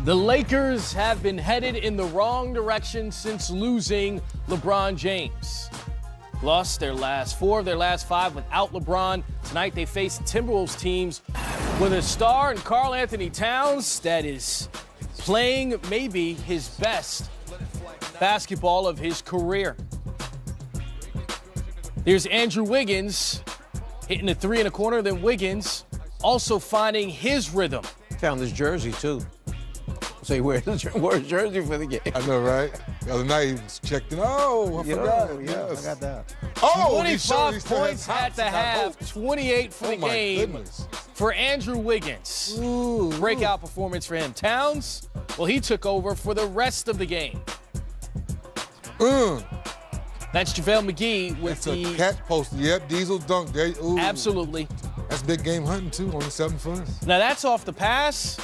The Lakers have been headed in the wrong direction since losing LeBron James. Lost their last 4 of their last 5 without LeBron. Tonight they face Timberwolves teams with a star in Karl Anthony Towns that is playing maybe his best basketball of his career. Here's Andrew Wiggins hitting a 3 in a corner. Then Wiggins also finding his rhythm. Found his jersey, too. So he wore his jersey for the game. I know, right? The other night he was checked in. Oh, I forgot. Yeah, I got that. Oh, 25 points at the half, 28 for the game for Andrew Wiggins. Ooh, breakout performance for him. Towns, well, he took over for the rest of the game. That's JaVale McGee with it's a cat poster. Yep, Diesel dunk. There. Ooh. Absolutely. That's big game hunting, too, on the 7-foot. Now, that's off the pass.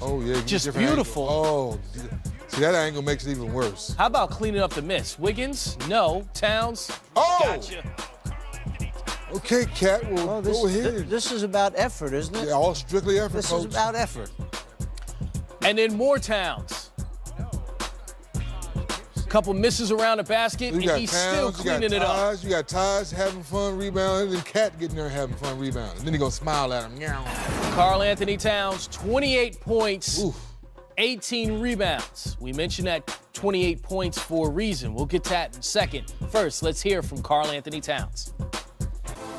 Oh, yeah. Just beautiful. Angle. Oh, see, that angle makes it even worse. How about cleaning up the miss? Wiggins? No. Towns? Oh! Gotcha. Okay, Cat, well, go ahead. This is about effort, isn't it? Yeah, all strictly effort, This Coach. is about effort. And then more Towns. Couple misses around the basket, and he's still cleaning it up. You got Taj having fun rebounding, and then Cat getting there having fun rebounding. Then he gonna smile at him. Karl Anthony Towns, 28 points, Oof. 18 rebounds. We mentioned that 28 points for a reason. We'll get to that in a second. First, let's hear from Karl Anthony Towns.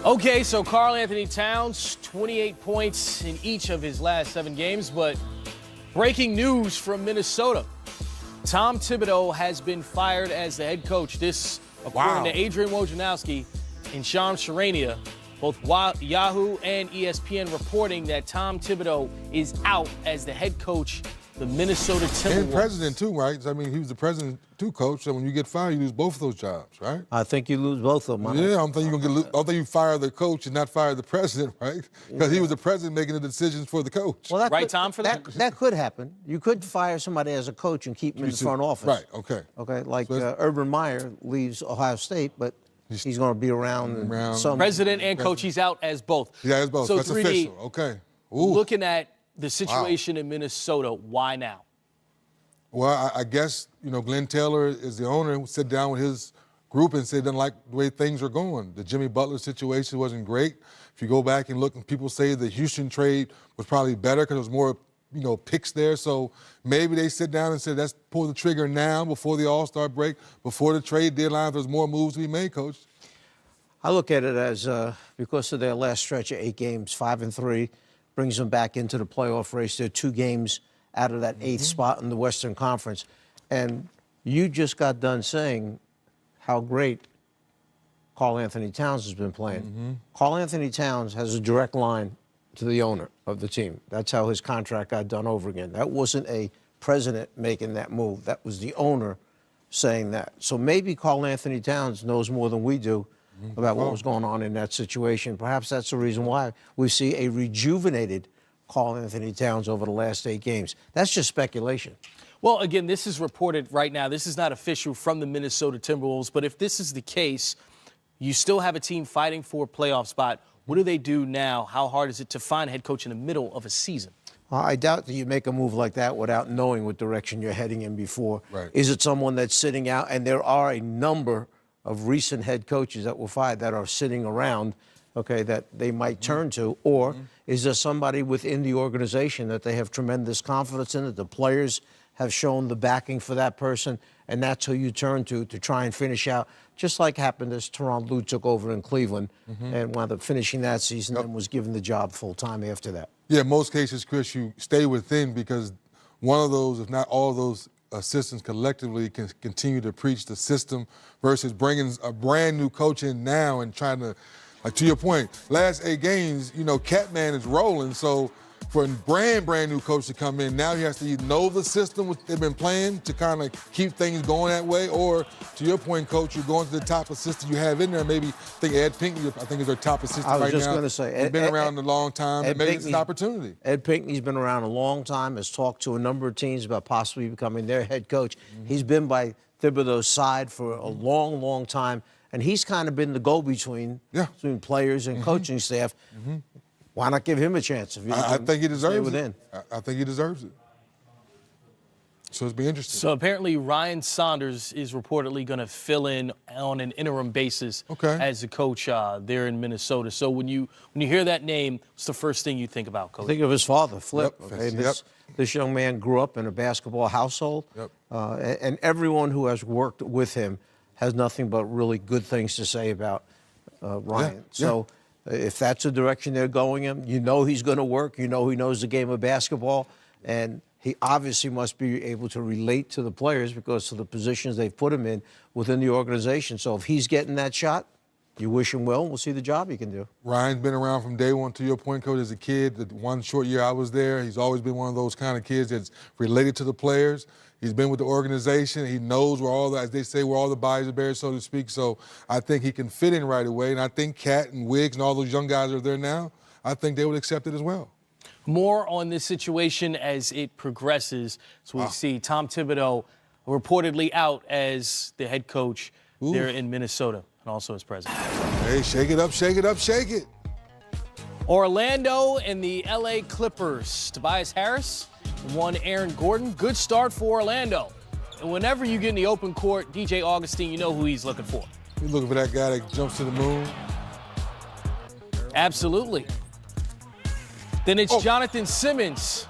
Okay, so Karl Anthony Towns, 28 points in each of his last 7 games, but breaking news from Minnesota. Tom Thibodeau has been fired as the head coach. This, according to Adrian Wojnarowski and Sean Sharania, both Yahoo and ESPN reporting that Tom Thibodeau is out as the head coach of the Minnesota Timberwolves. And president, too, right? I mean, he was the president, too, Coach. So when you get fired, you lose both of those jobs, right? I think you lose both of them. Yeah, I'm thinking I think you fire the coach and not fire the president, right? Because he was the president making the decisions for the coach. Well, right, Tom, for that? That could happen. You could fire somebody as a coach and keep him in the front office. Right, okay. Okay, like Urban Meyer leaves Ohio State, but he's going to be around. Some President and coach, he's out as both. Yeah, as both. So that's 3D, official. Okay. Ooh. Looking at the situation in Minnesota, why now? Well, I guess, Glenn Taylor is the owner and sit down with his group and say he doesn't like the way things are going. The Jimmy Butler situation wasn't great. If you go back and look, and people say the Houston trade was probably better because there was more, picks there. So maybe they sit down and say, let's pull the trigger now before the All-Star break, before the trade deadline, if there's more moves to be made, Coach. I look at it as because of their last stretch of 8 games, 5-3, brings them back into the playoff race. They're 2 games out of that 8th spot in the Western Conference. And you just got done saying how great Karl Anthony Towns has been playing. Karl Anthony Towns has a direct line to the owner of the team. That's how his contract got done over again. That wasn't a president making that move. That was the owner saying that. So maybe Karl Anthony Towns knows more than we do about what was going on in that situation. Perhaps that's the reason why we see a rejuvenated Karl Anthony Towns over the last 8 games. That's just speculation. Well, again, this is reported right now. This is not official from the Minnesota Timberwolves, but if this is the case, you still have a team fighting for a playoff spot. What do they do now? How hard is it to find a head coach in the middle of a season? I doubt that you make a move like that without knowing what direction you're heading in before. Right. Is it someone that's sitting out? And there are a number of recent head coaches that were fired that are sitting around, okay, that they might turn to. Or is there somebody within the organization that they have tremendous confidence in, that the players have shown the backing for that person, and that's who you turn to try and finish out, just like happened as Tyronn Lue took over in Cleveland and wound up finishing that season and was given the job full-time after that. Yeah, in most cases, Chris, you stay within because one of those, if not all of those assistants collectively can continue to preach the system versus bringing a brand new coach in now and trying to, like to your point, last 8 games, Catman is rolling. So for a brand new coach to come in, now he has to either know the system they've been playing to kind of keep things going that way, or to your point, Coach, you're going to the top assistant you have in there. Maybe Ed Pinckney, is their top assistant right now. I was just going to say. He's been around a long time, and maybe it's an opportunity. Ed Pinckney's been around a long time, has talked to a number of teams about possibly becoming their head coach. He's been by Thibodeau's side for a long, long time, and he's kind of been the go-between between players and coaching staff. Why not give him a chance? If I think he deserves it. I think he deserves it. So it's be interesting. So apparently Ryan Saunders is reportedly going to fill in on an interim basis as a coach there in Minnesota. So when you hear that name, what's the first thing you think about, Coach? Think of his father, Flip. Yep. Okay? This young man grew up in a basketball household, and everyone who has worked with him has nothing but really good things to say about Ryan. So if that's the direction they're going in, you know he's going to work. You know he knows the game of basketball, and he obviously must be able to relate to the players because of the positions they've put him in within the organization. So if he's getting that shot, you wish him well, and we'll see the job he can do. Ryan's been around from day one, to your point, Coach, as a kid. The one short year I was there, he's always been one of those kind of kids that's related to the players. He's been with the organization. He knows where all the, as they say, where all the bodies are buried, so to speak. So I think he can fit in right away. And I think Cat and Wiggs and all those young guys that are there now, I think they would accept it as well. More on this situation as it progresses. So we see Tom Thibodeau reportedly out as the head coach there in Minnesota and also as president. Hey, shake it up, shake it up, shake it. Orlando and the LA Clippers. Tobias Harris won Aaron Gordon. Good start for Orlando. And whenever you get in the open court, DJ Augustine, you know who he's looking for. You're looking for that guy that jumps to the moon. Absolutely. Then it's Jonathan Simmons.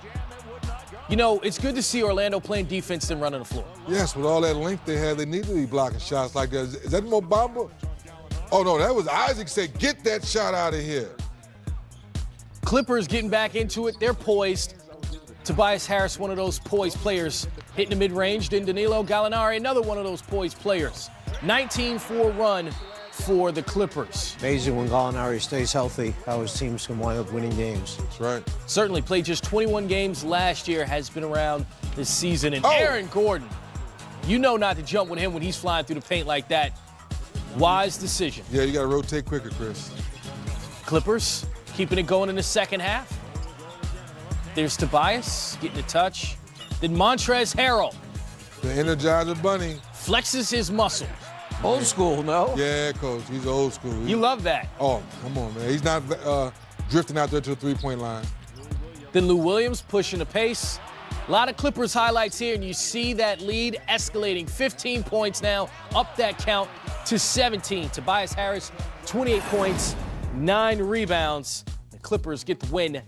You know, it's good to see Orlando playing defense and running the floor. Yes, with all that length they had, they need to be blocking shots like that. Is that Mo Bamba? Oh, no, that was Isaac said, get that shot out of here. Clippers getting back into it. They're poised. Tobias Harris, one of those poised players, hitting the mid-range. Then Danilo Gallinari, another one of those poised players. 19-4 run for the Clippers. Amazing when Gallinari stays healthy, how his teams can wind up winning games. That's right. Certainly played just 21 games last year, has been around this season. And Aaron Gordon, you know not to jump with him when he's flying through the paint like that. Wise decision. Yeah, you got to rotate quicker, Chris. Clippers keeping it going in the second half. There's Tobias getting a touch. Then Montrezl Harrell. The Energizer Bunny. Flexes his muscle. Old school, no? Yeah, Coach, he's old school. You love that. Oh, come on, man. He's not drifting out there to the three-point line. Then Lou Williams pushing the pace. A lot of Clippers highlights here, and you see that lead escalating. 15 points now, up that count to 17. Tobias Harris, 28 points, 9 rebounds. The Clippers get the win,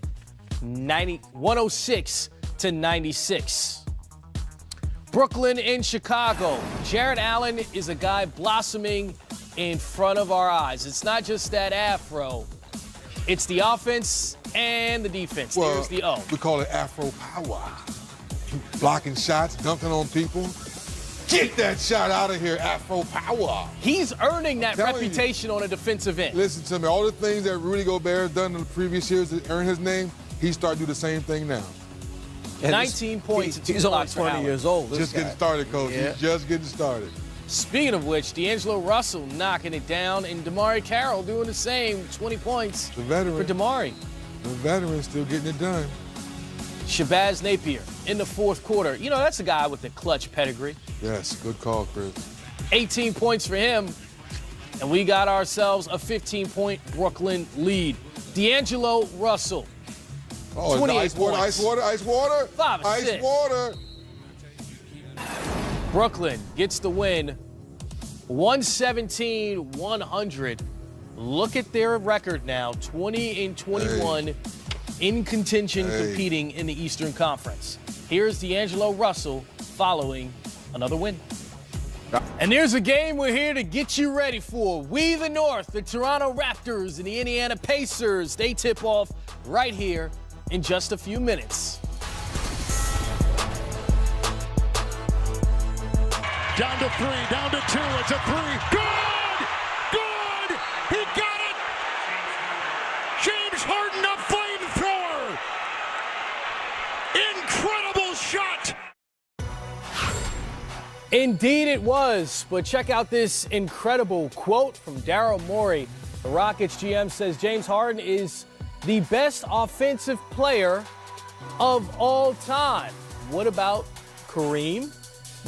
106-96. Brooklyn in Chicago. Jared Allen is a guy blossoming in front of our eyes. It's not just that afro. It's the offense and the defense. Well, there's the O. We call it Afro power. Blocking shots, dunking on people. Get that shot out of here, Afro power. He's earning that reputation on a defensive end. Listen to me, all the things that Rudy Gobert has done in the previous years to earn his name, he's starting to do the same thing now. And 19 points and 2 He's only blocks for 20 Allen. years old. Just getting started, Coach. Yeah. He's just getting started. Speaking of which, D'Angelo Russell knocking it down, and Damari Carroll doing the same, 20 points The veteran. for Damari. The veteran still getting it done. Shabazz Napier in the fourth quarter. You know, that's a guy with the clutch pedigree. Yes, good call, Chris. 18 points for him, and we got ourselves a 15-point Brooklyn lead. D'Angelo Russell. Oh, 28 ice water, points. ice water, ice water. 5 ice assists. water. Brooklyn gets the win, 117-100. Look at their record now, 20-21 in contention, competing in the Eastern Conference. Here's D'Angelo Russell following another win. And there's a game we're here to get you ready for. We the North, the Toronto Raptors and the Indiana Pacers, they tip off right here in just a few minutes. Down to 3, down to 2, it's a 3. Good! Good! He got it! James Harden, a flamethrower! Incredible shot! Indeed it was, but check out this incredible quote from Daryl Morey. The Rockets GM says James Harden is the best offensive player of all time. What about Kareem,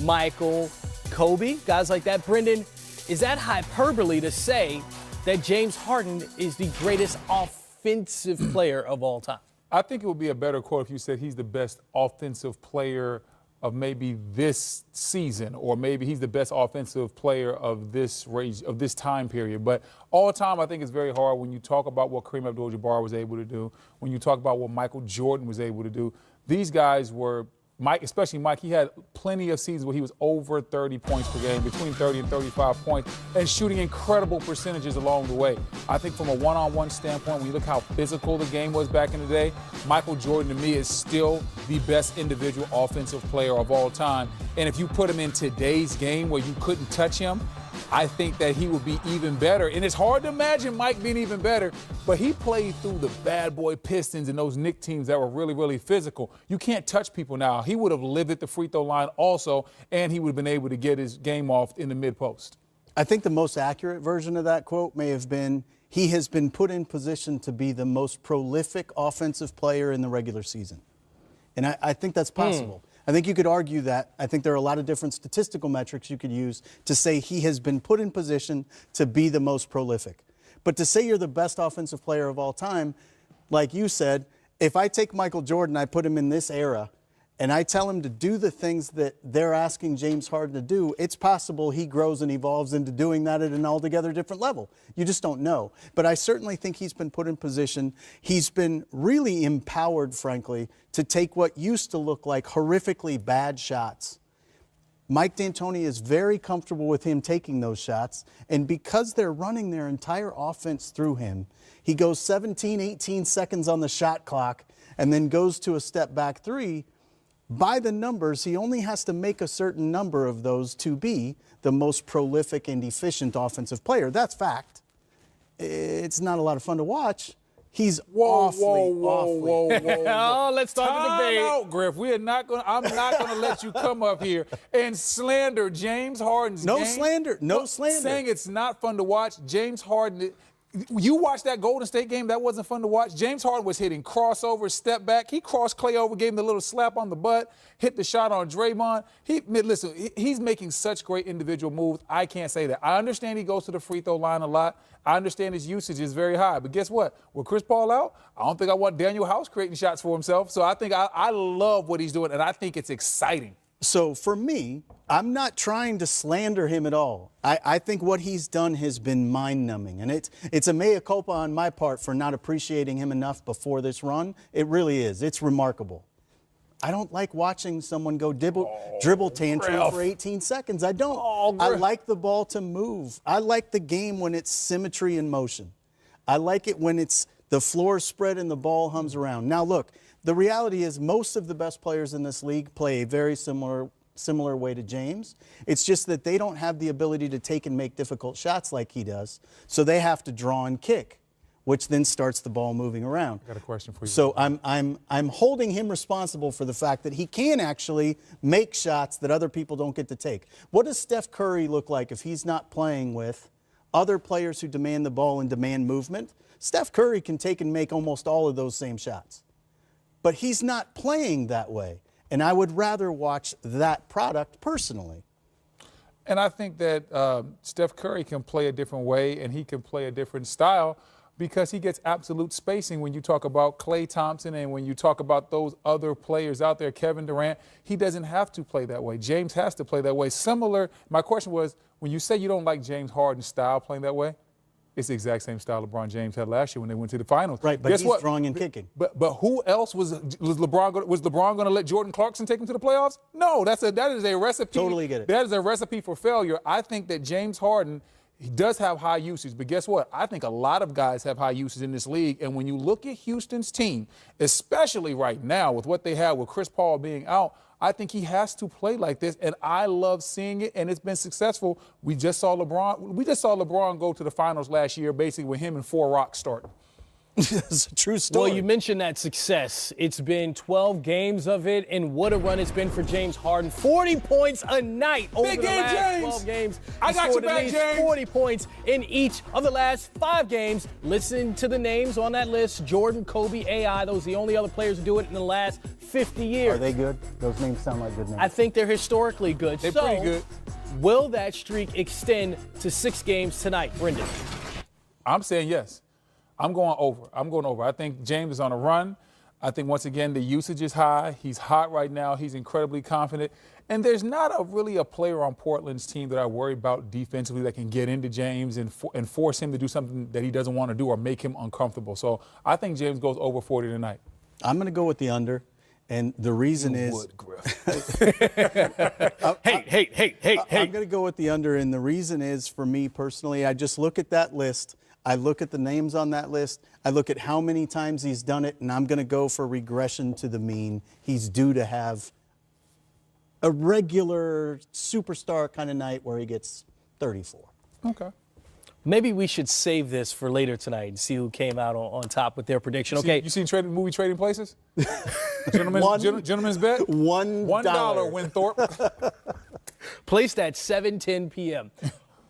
Michael, Kobe, guys like that? Brendan, is that hyperbole to say that James Harden is the greatest offensive player of all time? I think it would be a better quote if you said he's the best offensive player of maybe this season, or maybe he's the best offensive player of this range, of this time period. But all time, I think it's very hard when you talk about what Kareem Abdul-Jabbar was able to do, when you talk about what Michael Jordan was able to do. These guys were, Mike, especially Mike, he had plenty of seasons where he was over 30 points per game, between 30 and 35 points, and shooting incredible percentages along the way. I think from a one-on-one standpoint, when you look how physical the game was back in the day, Michael Jordan, to me, is still the best individual offensive player of all time. And if you put him in today's game where you couldn't touch him, I think that he would be even better. And it's hard to imagine Mike being even better, but he played through the bad boy Pistons and those Knicks teams that were really, really physical. You can't touch people now. He would have lived at the free throw line also, and he would have been able to get his game off in the mid-post. I think the most accurate version of that quote may have been, he has been put in position to be the most prolific offensive player in the regular season. And I think that's possible. I think you could argue that. I think there are a lot of different statistical metrics you could use to say he has been put in position to be the most prolific. But to say you're the best offensive player of all time, like you said, if I take Michael Jordan, I put him in this era, and I tell him to do the things that they're asking James Harden to do, it's possible he grows and evolves into doing that at an altogether different level. You just don't know. But I certainly think he's been put in position. He's been really empowered, frankly, to take what used to look like horrifically bad shots. Mike D'Antoni is very comfortable with him taking those shots, and because they're running their entire offense through him, he goes 17, 18 seconds on the shot clock and then goes to a step back three. By the numbers, he only has to make a certain number of those to be the most prolific and efficient offensive player. That's fact. It's not a lot of fun to watch. He's awfully. Oh, let's start the debate. Time out, Griff. I'm not gonna let you come up here and slander James Harden's game. No slander. Saying it's not fun to watch. James Harden. You watched that Golden State game, that wasn't fun to watch. James Harden was hitting crossovers, step back. He crossed Clay over, gave him the little slap on the butt, hit the shot on Draymond. Listen, he's making such great individual moves. I can't say that. I understand he goes to the free throw line a lot. I understand his usage is very high. But guess what? With Chris Paul out, I don't think I want Daniel House creating shots for himself. So I think I love what he's doing, and I think it's exciting. So for me, I'm not trying to slander him at all. I think what he's done has been mind-numbing. And it's a mea culpa on my part for not appreciating him enough before this run. It really is. It's remarkable. I don't like watching someone go dribble tantrum for 18 seconds. I don't. I like the ball to move. I like the game when it's symmetry in motion. I like it when it's the floor spread and the ball hums around. Now, look, the reality is most of the best players in this league play a very similar way to James. It's just that they don't have the ability to take and make difficult shots like he does, so they have to draw and kick, which then starts the ball moving around. I got a question for you. So I'm holding him responsible for the fact that he can actually make shots that other people don't get to take. What does Steph Curry look like if he's not playing with other players who demand the ball and demand movement? Steph Curry can take and make almost all of those same shots. But he's not playing that way. And I would rather watch that product personally. And I think that Steph Curry can play a different way, and he can play a different style because he gets absolute spacing when you talk about Klay Thompson and when you talk about those other players out there, Kevin Durant. He doesn't have to play that way. James has to play that way. Similar, my question was, when you say you don't like James Harden's style playing that way, it's the exact same style LeBron James had last year when they went to the finals. Right, but guess he's what? drawing and kicking. But who else was LeBron? Was LeBron going to let Jordan Clarkson take him to the playoffs? No, that is a recipe. Totally get it. That is a recipe for failure. I think that James Harden, he does have high usage, but guess what? I think a lot of guys have high usage in this league. And when you look at Houston's team, especially right now with what they have with Chris Paul being out, I think he has to play like this, and I love seeing it, and it's been successful. We just saw LeBron go to the finals last year, basically with him and 4 Rocks starting. It's a true story. Well, you mentioned that success. It's been 12 games of it, and what a run it's been for James Harden. 40 points a night over the last 12 games. I got you back, James. 40 points in each of the last 5 games. Listen to the names on that list. Jordan, Kobe, AI. Those are the only other players who do it in the last 50 years. Are they good? Those names sound like good names. I think they're historically good. They're pretty good. Will that streak extend to 6 games tonight, Brendan? I'm saying yes. I'm going over. I think James is on a run. I think, once again, the usage is high. He's hot right now. He's incredibly confident. And there's not really a player on Portland's team that I worry about defensively that can get into James and force him to do something that he doesn't want to do or make him uncomfortable. So I think James goes over 40 tonight. I'm going to go with the under. And the reason is, Hey. I'm going to go with the under, and the reason is, for me personally, I just look at that list. I look at the names on that list. I look at how many times he's done it, and I'm going to go for regression to the mean. He's due to have a regular superstar kind of night where he gets 34. Okay. Maybe we should save this for later tonight and see who came out on top with their prediction. Okay. You seen movie Trading Places? Gentleman's bet? $1 Winthorpe. Placed at 7:10 p.m.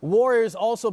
Warriors also